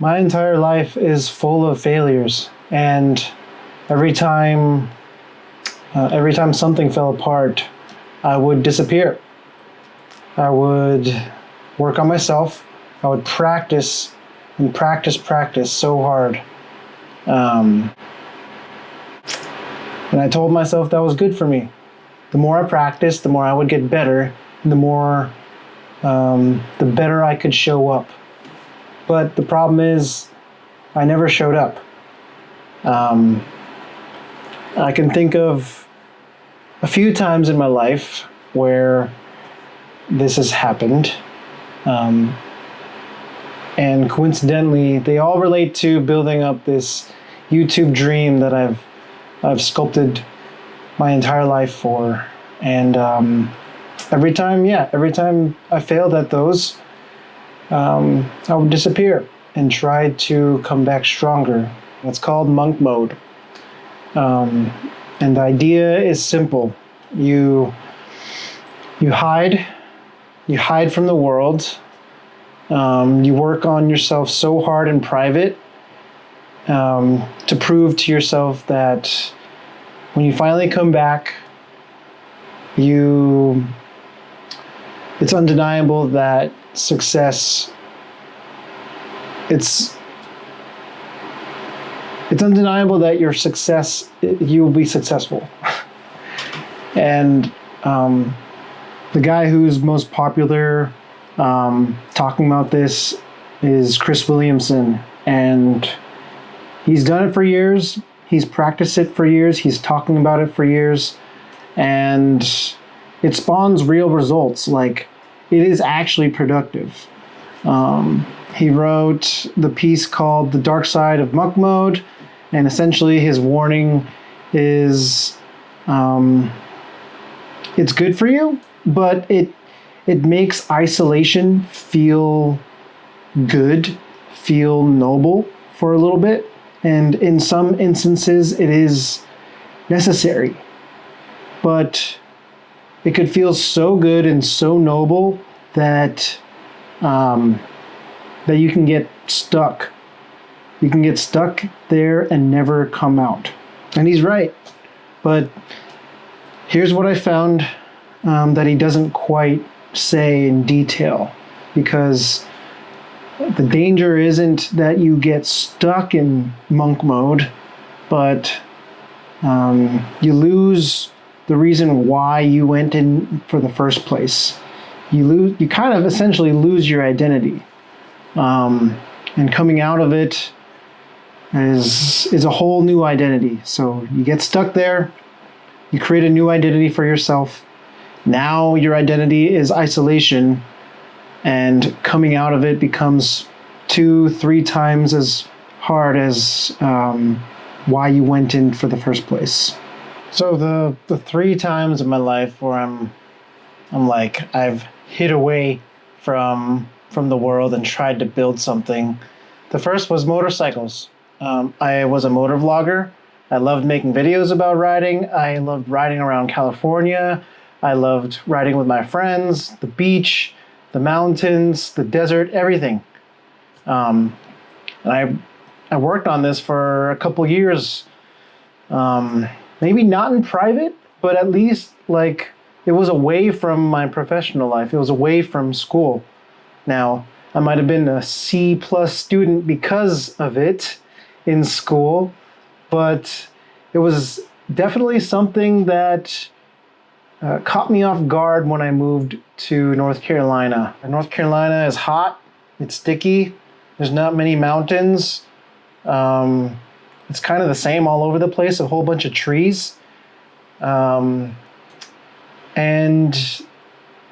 My entire life is full of failures, and every time, every time something fell apart, I would disappear. I would work on myself. I would practice and practice so hard. Um, and I told myself that was good for me. The more I practiced, the more I would get better, and the better I could show up. But the problem is, I never showed up. Um, I can think of a few times in my life where this has happened. Um, and coincidentally, they all relate to building up this YouTube dream that I've sculpted my entire life for. And every time I failed at those, I would disappear and try to come back stronger. It's called monk mode. Um, and the idea is simple. You you hide, you hide from the world. You work on yourself so hard in private to prove to yourself that when you finally come back, you it's undeniable that success it's it's undeniable that you will be successful. And the guy who's most popular talking about this is Chris Williamson, and he's done it for years. He's practiced it for years. He's talking about it for years, and it spawns real results. Like, it is actually productive. He wrote the piece called "The Dark Side of Monk Mode," and essentially his warning is, it's good for you, but it makes isolation feel good, feel noble for a little bit, and in some instances it is necessary. But it could feel so good and so noble that that you can get stuck. You can get stuck there and never come out. And he's right. But here's what I found that he doesn't quite say in detail, because the danger isn't that you get stuck in monk mode, but you lose the reason why you went in for the first place. You kind of essentially lose your identity, and coming out of it is a whole new identity. So you get stuck there, you create a new identity for yourself. Now your identity is isolation, and coming out of it becomes 2-3 times as hard as why you went in for the first place. So the 3 times in my life where I'm like, I've hid away from the world and tried to build something. The first was motorcycles. I was a motor vlogger. I loved making videos about riding. I loved riding around California. I loved riding with my friends, the beach, the mountains, the desert, everything. And I worked on this for a couple years. Maybe not in private, but at least like it was away from my professional life. It was away from school. Now, I might have been a C+ student because of it in school, but it was definitely something that caught me off guard when I moved to North Carolina. North Carolina is hot, it's sticky, there's not many mountains. It's kind of the same all over the place, a whole bunch of trees. And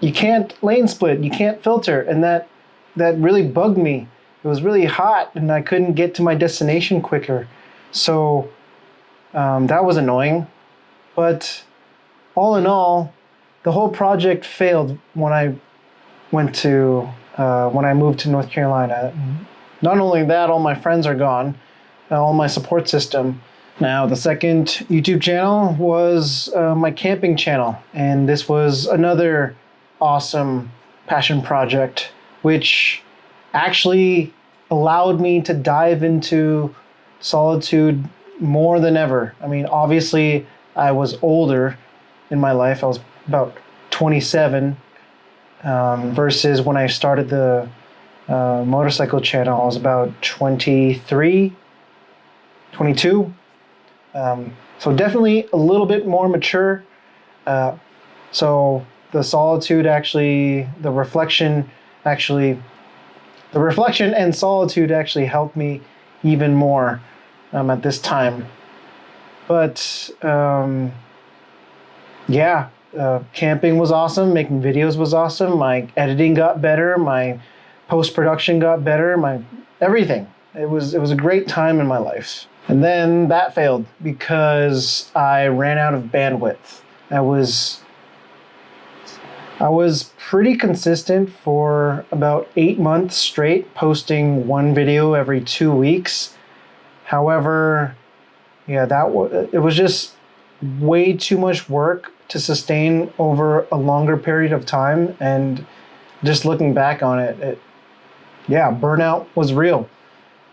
you can't lane split, you can't filter, and that really bugged me. It was really hot and I couldn't get to my destination quicker. So that was annoying. But all in all, the whole project failed when I moved to North Carolina. Not only that, all my friends are gone, all my support system. Now, the second YouTube channel was my camping channel, and this was another awesome passion project, which actually allowed me to dive into solitude more than ever. I mean, obviously, I was older in my life. I was about 27 versus when I started the motorcycle channel, I was about 23, 22. So definitely a little bit more mature. So the solitude actually, the reflection and solitude actually helped me even more at this time. But camping was awesome. Making videos was awesome. My editing got better. My post-production got better. My everything. It was a great time in my life. And then that failed because I ran out of bandwidth. I was pretty consistent for about 8 months straight, posting one video every 2 weeks. However, it was just way too much work to sustain over a longer period of time. And just looking back on it, burnout was real.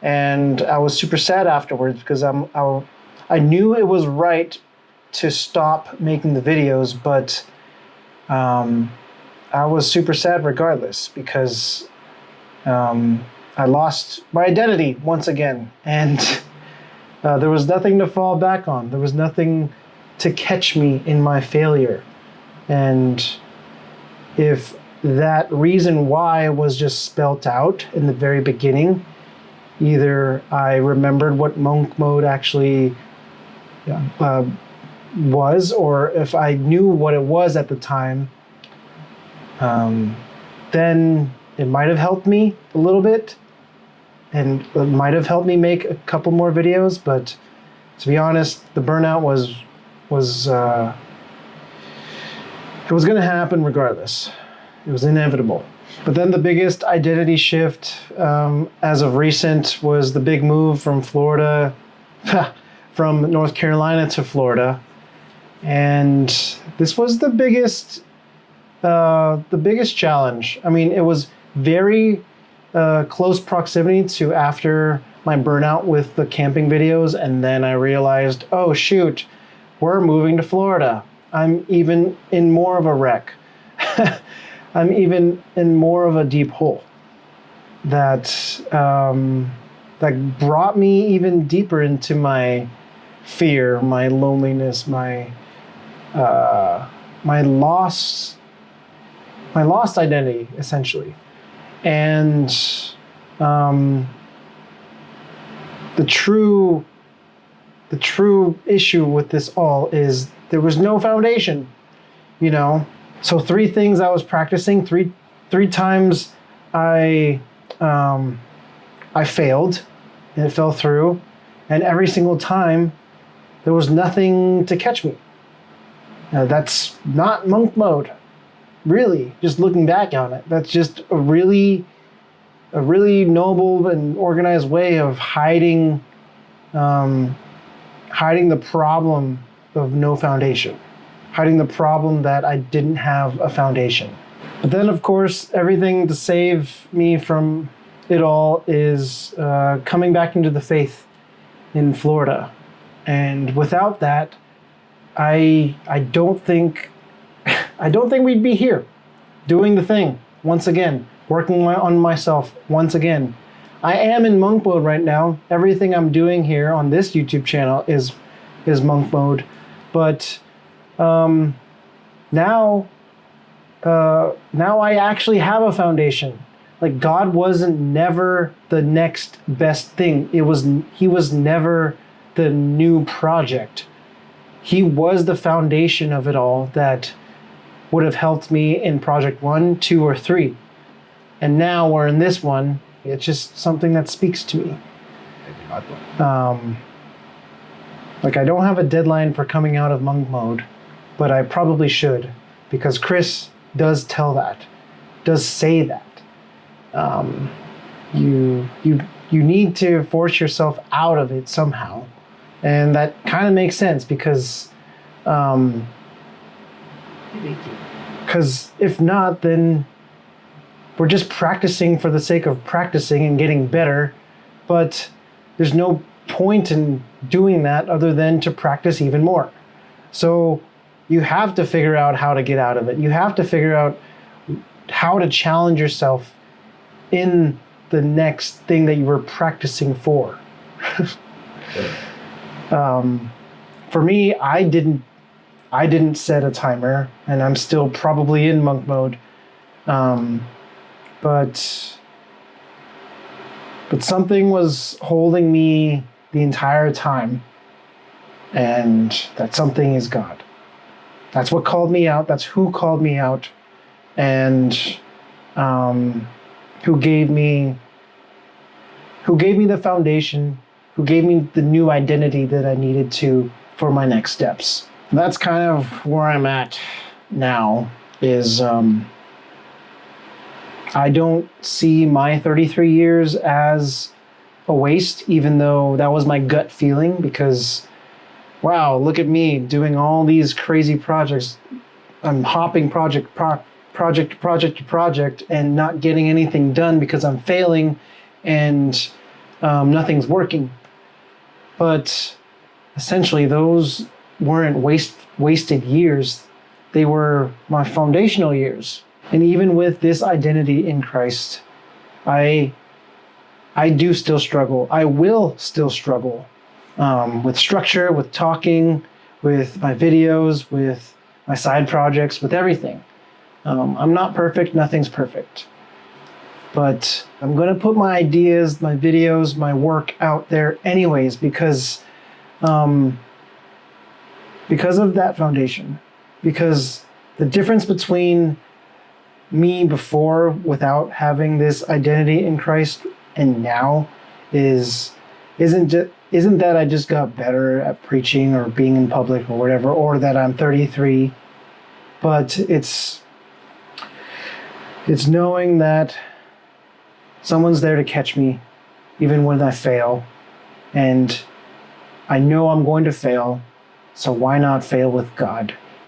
And I was super sad afterwards because I knew it was right to stop making the videos, but I was super sad regardless because I lost my identity once again, and there was nothing to fall back on. There was nothing to catch me in my failure. And if that reason why was just spelt out in the very beginning, either I remembered what monk mode actually was, or if I knew what it was at the time, then it might have helped me a little bit, and it might have helped me make a couple more videos. But to be honest, the burnout was it was going to happen regardless. It was inevitable. But then the biggest identity shift as of recent was the big move from Florida, from North Carolina to Florida. And this was the biggest challenge. I mean, it was very close proximity to after my burnout with the camping videos. And then I realized, oh shoot, we're moving to Florida. I'm even in more of a wreck. I'm even in more of a deep hole that brought me even deeper into my fear, my loneliness, my lost identity, essentially. And the true issue with this all is there was no foundation, you know. So 3 things I was practicing, three times I failed and it fell through, and every single time there was nothing to catch me. Now, that's not monk mode, really. Just looking back on it, that's just a really noble and organized way of hiding the problem of no foundation. Hiding the problem that I didn't have a foundation. But then, of course, everything to save me from it all is coming back into the faith in Florida. And without that, I don't think we'd be here doing the thing once again, working on myself once again. I am in monk mode right now. Everything I'm doing here on this YouTube channel is monk mode, but now I actually have a foundation. Like, God wasn't never the next best thing. He was never the new project. He was the foundation of it all that would have helped me in project 1, 2, or 3. And now we're in this one. It's just something that speaks to me. Like, I don't have a deadline for coming out of monk mode, but I probably should, because Chris does say that. You need to force yourself out of it somehow. And that kind of makes sense because if not, then we're just practicing for the sake of practicing and getting better, but there's no point in doing that other than to practice even more. So you have to figure out how to get out of it. You have to figure out how to challenge yourself in the next thing that you were practicing for. For me, I didn't set a timer, and I'm still probably in monk mode. But something was holding me the entire time, and that something is God. That's what called me out. That's who called me out, and who gave me the foundation, who gave me the new identity that I needed to for my next steps. That's kind of where I'm at now. Is I don't see my 33 years as a waste, even though that was my gut feeling, because wow, look at me doing all these crazy projects. I'm hopping project to project and not getting anything done because I'm failing and nothing's working. But essentially those weren't wasted years. They were my foundational years. And even with this identity in Christ, I do still struggle. I will still struggle with structure, with talking, with my videos, with my side projects, with everything. I'm not perfect. Nothing's perfect. But I'm going to put my ideas, my videos, my work out there anyways, because of that foundation. Because the difference between me before, without having this identity in Christ, and now isn't that I just got better at preaching or being in public or whatever, or that I'm 33, but it's knowing that someone's there to catch me even when I fail, and I know I'm going to fail, so why not fail with God?